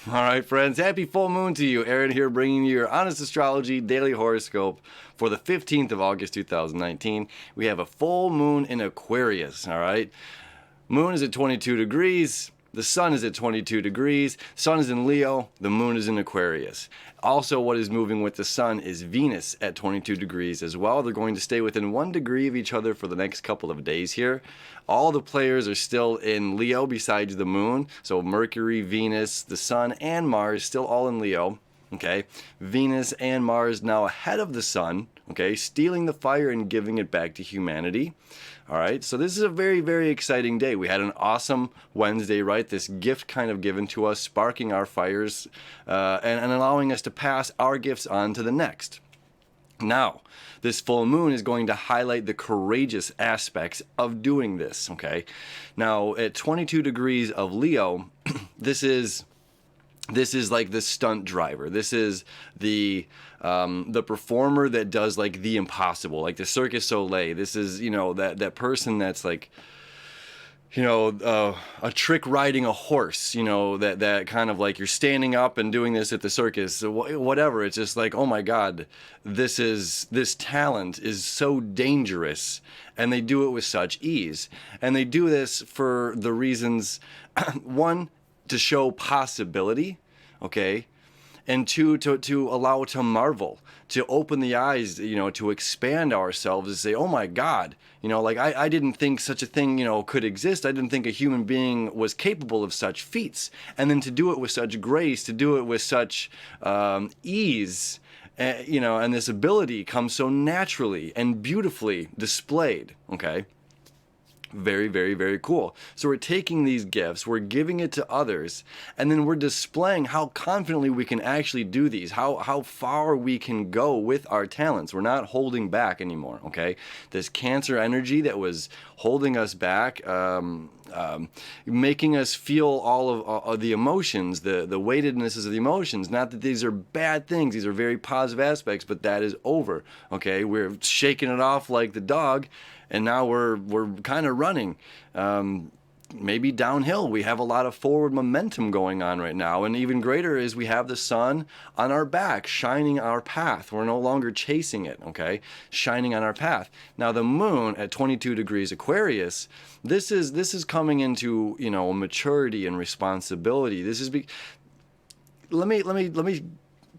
All right, friends, happy full moon to you. Aaron here bringing you your honest astrology daily horoscope for the 15th of August 2019. We have a full moon in Aquarius, all right? Moon is at 22 degrees. The sun is at 22 degrees. Sun is in Leo. The moon is in Aquarius. Also, what is moving with the sun is Venus at 22 degrees as well. They're going to stay within 1 degree of each other for the next couple of days here. All the players are still in Leo besides the moon. So Mercury, Venus, the sun, and Mars still all in Leo. Okay, Venus and Mars now ahead of the sun, okay, stealing the fire and giving it back to humanity. All right, so this is a very, very exciting day. We had an awesome Wednesday, right? This gift kind of given to us, sparking our fires and allowing us to pass our gifts on to the next. Now, this full moon is going to highlight the courageous aspects of doing this, okay? Now, at 22 degrees of Leo, this is like the stunt driver. This is the performer that does like the impossible, like the Circus Soleil. This is, you know, that person that's like, you know, a trick riding a horse, you know, that kind of like you're standing up and doing this at the circus, whatever. It's just like, oh my God, this talent is so dangerous, and they do it with such ease. And they do this for the reasons, one, to show possibility, okay, and two, to allow to marvel, to open the eyes, you know, to expand ourselves, and say, oh my God, you know, like I didn't think such a thing, you know, could exist. I didn't think a human being was capable of such feats. And then to do it with such grace, to do it with such ease, you know, and this ability comes so naturally and beautifully displayed, okay? Very, very, very cool. So we're taking these gifts, we're giving it to others, and then we're displaying how confidently we can actually do these, how far we can go with our talents. We're not holding back anymore, okay? This Cancer energy that was holding us back, making us feel all of the emotions, the weightednesses of the emotions. Not that these are bad things, these are very positive aspects, but that is over, okay? We're shaking it off like the dog, and now we're kind of running, maybe downhill. We have a lot of forward momentum going on right now, and even greater is we have the sun on our back, shining our path. We're no longer chasing it, okay? Shining on our path. Now the moon at 22 degrees Aquarius, this is coming into, you know, maturity and responsibility. This is let me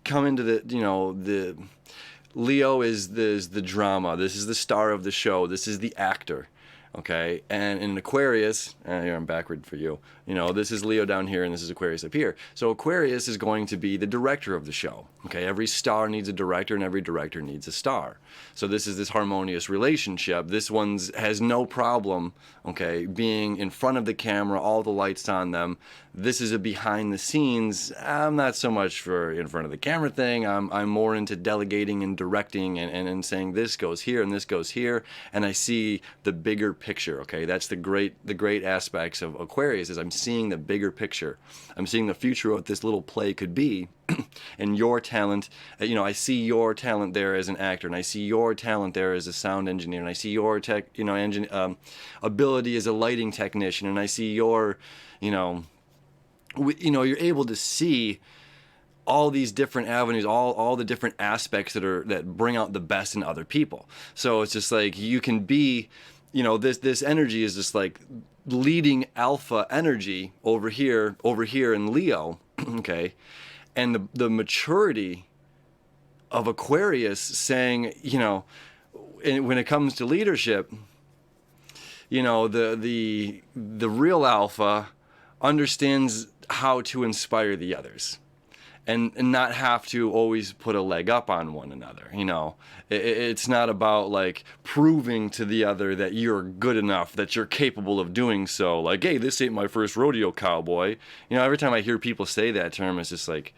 come into the, you know, the Leo is the drama. This is the star of the show. This is the actor, okay? And in Aquarius, here I'm backward for you. You know, this is Leo down here and this is Aquarius up here. So Aquarius is going to be the director of the show, okay? Every star needs a director and every director needs a star. So this is this harmonious relationship. This one has no problem, okay, being in front of the camera, all the lights on them. This is a behind the scenes. I'm not so much for in front of the camera thing. I'm more into delegating and directing and saying this goes here and this goes here, and I see the bigger picture, okay? That's the great aspects of Aquarius, is I'm seeing the bigger picture. I'm seeing the future of what this little play could be. And your talent, you know, I see your talent there as an actor, and I see your talent there as a sound engineer, and I see your ability as a lighting technician, and I see your, you're able to see all these different avenues, all the different aspects that bring out the best in other people. So it's just like you can be, you know, this energy is just like leading alpha energy over here in Leo, okay? And the maturity of Aquarius saying, you know, when it comes to leadership, you know, the real alpha understands how to inspire the others and not have to always put a leg up on one another. You know, it's not about like proving to the other that you're good enough, that you're capable of doing so. Like, hey, this ain't my first rodeo, cowboy. You know, every time I hear people say that term, it's just like,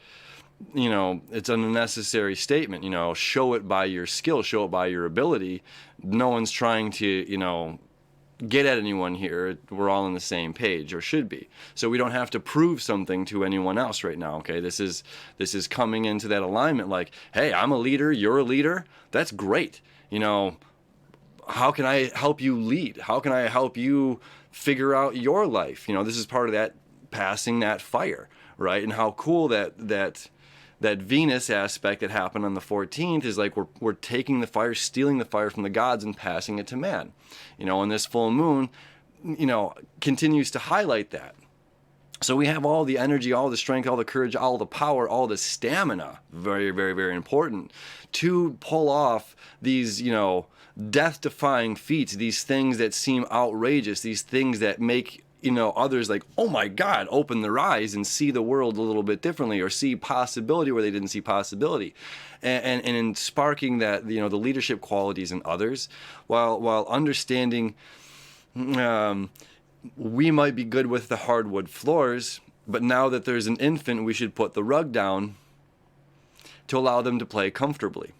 you know, it's an unnecessary statement. You know, show it by your skill, show it by your ability. No one's trying to, you know, get at anyone here. We're all on the same page, or should be. So we don't have to prove something to anyone else right now, okay? This is coming into that alignment like, hey, I'm a leader, you're a leader. That's great. You know, how can I help you lead? How can I help you figure out your life? You know, this is part of that passing that fire, right? And how cool that Venus aspect that happened on the 14th is like we're taking the fire, stealing the fire from the gods and passing it to man. And this full moon, continues to highlight that. So we have all the energy, all the strength, all the courage, all the power, all the stamina, very, very, very important, to pull off these, death-defying feats, these things that seem outrageous, these things that make, others like, oh my God, open their eyes and see the world a little bit differently, or see possibility where they didn't see possibility. And in sparking that, the leadership qualities in others, while understanding, we might be good with the hardwood floors, but now that there's an infant, we should put the rug down to allow them to play comfortably,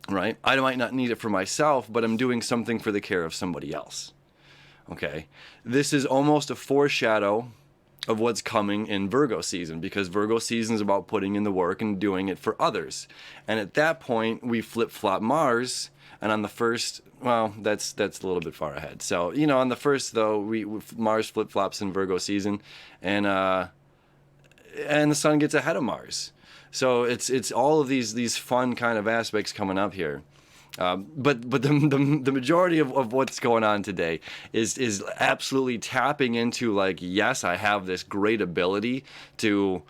right? I might not need it for myself, but I'm doing something for the care of somebody else, okay? This is almost a foreshadow of what's coming in Virgo season, because Virgo season is about putting in the work and doing it for others. And at that point, we flip-flop Mars, and on the first, well, that's a little bit far ahead. So, on the first, though, Mars flip-flops in Virgo season, and the sun gets ahead of Mars. So it's all of these fun kind of aspects coming up here. But the majority of what's going on today is absolutely tapping into, like, yes, I have this great ability to,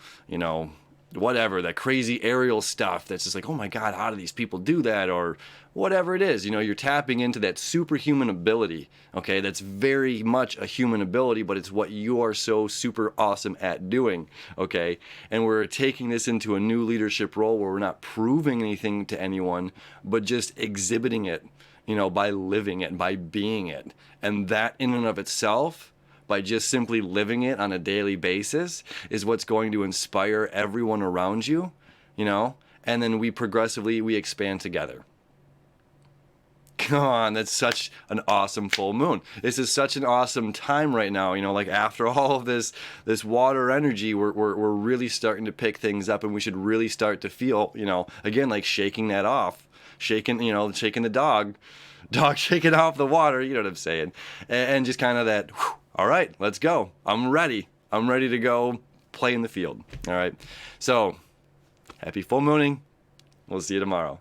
whatever, that crazy aerial stuff that's just like, oh my God, how do these people do that? Or whatever it is, you're tapping into that superhuman ability, okay? That's very much a human ability, but it's what you are so super awesome at doing, okay? And we're taking this into a new leadership role where we're not proving anything to anyone, but just exhibiting it, by living it, by being it. And that in and of itself, by just simply living it on a daily basis, is what's going to inspire everyone around you, and then we expand together. Come on, that's such an awesome full moon. This is such an awesome time right now, like after all of this water energy, we're really starting to pick things up, and we should really start to feel, again, like shaking that off, shaking the dog shaking off the water, you know what I'm saying? And just kind of that, whew, all right, let's go. I'm ready to go play in the field. All right. So, happy full mooning. We'll see you tomorrow.